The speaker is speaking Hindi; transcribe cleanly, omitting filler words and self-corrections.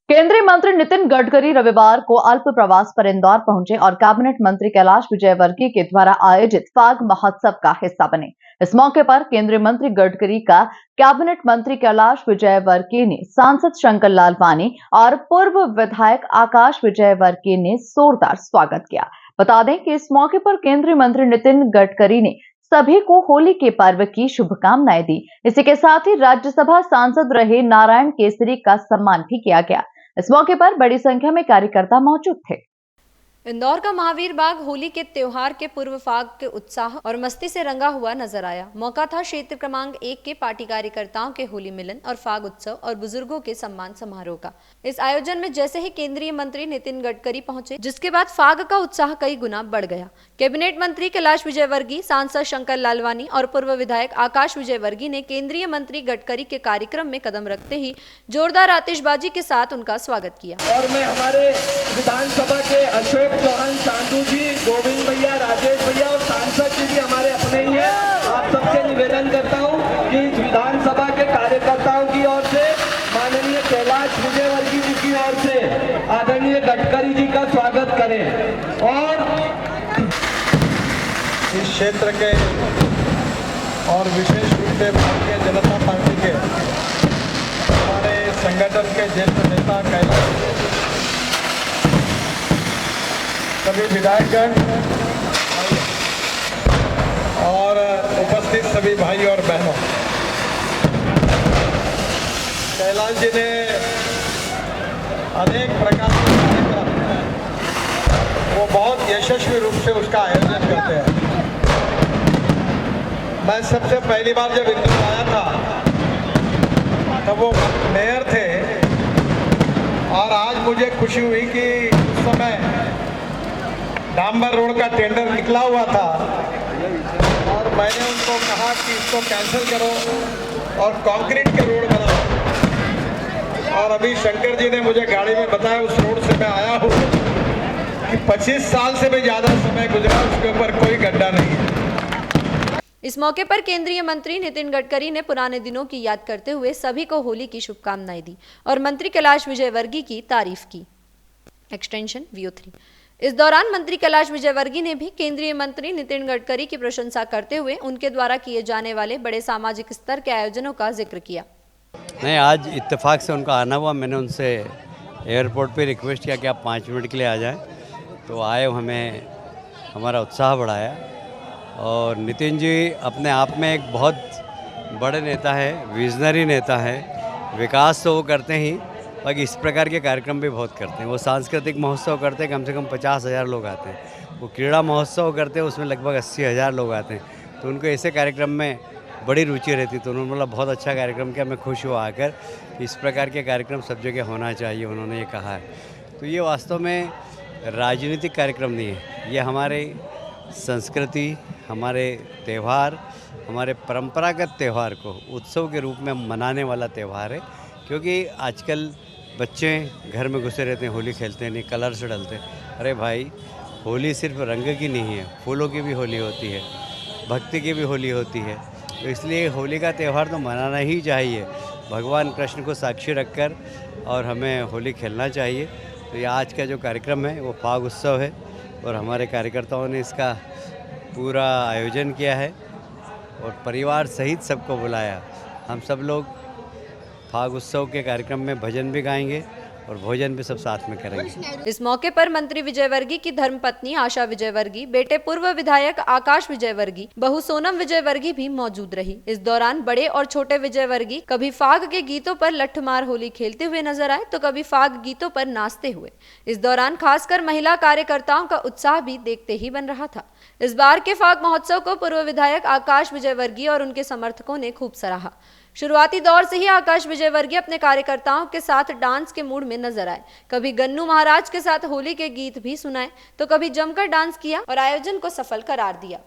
केंद्रीय मंत्री नितिन गडकरी रविवार को अल्प प्रवास पर इंदौर पहुंचे और कैबिनेट मंत्री कैलाश विजयवर्गीय के द्वारा आयोजित फाग महोत्सव का हिस्सा बने। इस मौके पर केंद्रीय मंत्री गडकरी का कैबिनेट मंत्री कैलाश विजयवर्गीय ने सांसद शंकर लालवानी और पूर्व विधायक आकाश विजयवर्गीय ने जोरदार स्वागत किया। बता दें कि इस मौके पर केंद्रीय मंत्री नितिन गडकरी ने सभी को होली के पर्व की शुभकामनाएं दी। इसी के साथ ही राज्यसभा सांसद रहे नारायण केसरी का सम्मान भी किया गया। इस मौके पर बड़ी संख्या में कार्यकर्ता मौजूद थे। इंदौर का महावीर बाग होली के त्योहार के पूर्व फाग के उत्साह और मस्ती से रंगा हुआ नजर आया। मौका था क्षेत्र क्रमांक 1 के पार्टी कार्यकर्ताओं के होली मिलन और फाग उत्सव और बुजुर्गों के सम्मान समारोह का। इस आयोजन में जैसे ही केंद्रीय मंत्री नितिन गडकरी पहुंचे, जिसके बाद फाग का उत्साह कई गुना बढ़ गया। कैबिनेट मंत्री कैलाश विजयवर्गीय, सांसद शंकर लालवानी और पूर्व विधायक आकाश विजयवर्गीय ने केंद्रीय मंत्री गडकरी के कार्यक्रम में कदम रखते ही जोरदार आतिशबाजी के साथ उनका स्वागत किया। और मैं हमारे विधानसभा के अशोक चौहान चांदू जी, गोविंद भैया, राजेश भैया और सांसद जी भी हमारे अपने ही हैं। आप सबसे निवेदन करता हूं कि विधानसभा के कार्यकर्ताओं की ओर से माननीय कैलाश विजयवर्गीय जी की ओर से आदरणीय गडकरी जी का स्वागत करें। और इस क्षेत्र के और विशेष रूप से भारतीय जनता पार्टी के हमारे संगठन के ज्येष्ठ नेता कैलाश, सभी विधायकगण और उपस्थित सभी भाई और बहनों, कैलाश जी ने अनेक प्रकार के कार्यक्रम वो बहुत यशस्वी रूप से उसका आयोजन करते हैं। मैं सबसे पहली बार जब इंदौर आया था तब वो मेयर थे और आज मुझे खुशी हुई कि उस समय डांबर रोड का टेंडर निकला हुआ था और मैंने उनको कहा कि इसको कैंसिल करो और कंक्रीट के रोड बनाओ। और अभी शंकर जी ने मुझे गाड़ी में बताया, उस रोड से मैं आया हूँ कि 25 साल से भी ज़्यादा समय गुजरा, उसके ऊपर कोई गड्ढा नहीं है। इस मौके पर केंद्रीय मंत्री नितिन गडकरी ने पुराने दिनों की याद करते हुए सभी को होली की शुभकामनाएं दी और मंत्री कैलाश विजयवर्गीय की तारीफ की। Extension VO3। इस दौरान मंत्री कैलाश विजयवर्गीय ने भी केंद्रीय मंत्री नितिन गडकरी की प्रशंसा करते हुए उनके द्वारा किए जाने वाले बड़े सामाजिक स्तर के आयोजनों का जिक्र किया। नहीं, आज इत्तेफाक से उनका आना हुआ। मैंने उनसे एयरपोर्ट पे रिक्वेस्ट किया कि आप 5 मिनट के लिए आ जाएं, तो आए, हमें हमारा उत्साह बढ़ाया। और नितिन जी अपने आप में एक बहुत बड़े नेता है, विजनरी नेता है। विकास तो वो करते ही, बाकी इस प्रकार के कार्यक्रम भी बहुत करते हैं। वो सांस्कृतिक महोत्सव करते हैं, कम से कम 50,000 लोग आते हैं। वो क्रीड़ा महोत्सव करते हैं, उसमें लगभग 80,000 लोग आते हैं। तो उनको ऐसे कार्यक्रम में बड़ी रुचि रहती। तो उन्होंने बोला बहुत अच्छा कार्यक्रम किया, मैं खुश हुआ आकर। इस प्रकार के कार्यक्रम सब जगह होना चाहिए, उन्होंने ये कहा है। तो ये वास्तव में राजनीतिक कार्यक्रम नहीं है, ये हमारे संस्कृति, हमारे त्यौहार, हमारे परंपरागत त्यौहार को उत्सव के रूप में मनाने वाला त्यौहार है। क्योंकि आजकल बच्चे घर में घुसे रहते हैं, होली खेलते नहीं, कलर से डलते। अरे भाई, होली सिर्फ रंग की नहीं है, फूलों की भी होली होती है, भक्ति की भी होली होती है। तो इसलिए होली का त्यौहार तो मनाना ही चाहिए, भगवान कृष्ण को साक्षी रखकर, और हमें होली खेलना चाहिए। तो ये आज का जो कार्यक्रम है वो फाग उत्सव है और हमारे कार्यकर्ताओं ने इसका पूरा आयोजन किया है और परिवार सहित सबको बुलाया। हम सब लोग फाग उत्सव के कार्यक्रम में भजन भी गाएंगे और भोजन भी सब साथ में करेंगे। इस मौके पर मंत्री विजयवर्गीय की धर्मपत्नी आशा विजयवर्गीय, बेटे पूर्व विधायक आकाश विजयवर्गीय, बहू सोनम विजयवर्गीय भी मौजूद रही। इस दौरान बड़े और छोटे विजयवर्गीय कभी फाग के गीतों पर लठमार होली खेलते हुए नजर आए तो कभी फाग गीतों पर नाचते हुए। इस दौरान खासकर महिला कार्यकर्ताओं का उत्साह भी देखते ही बन रहा था। इस बार के फाग महोत्सव को पूर्व विधायक आकाश विजयवर्गीय और उनके समर्थकों ने खूब सराहा। शुरुआती दौर से ही आकाश विजयवर्गीय अपने कार्यकर्ताओं के साथ डांस के मूड में नजर आए। कभी गन्नू महाराज के साथ होली के गीत भी सुनाए तो कभी जमकर डांस किया और आयोजन को सफल करार दिया।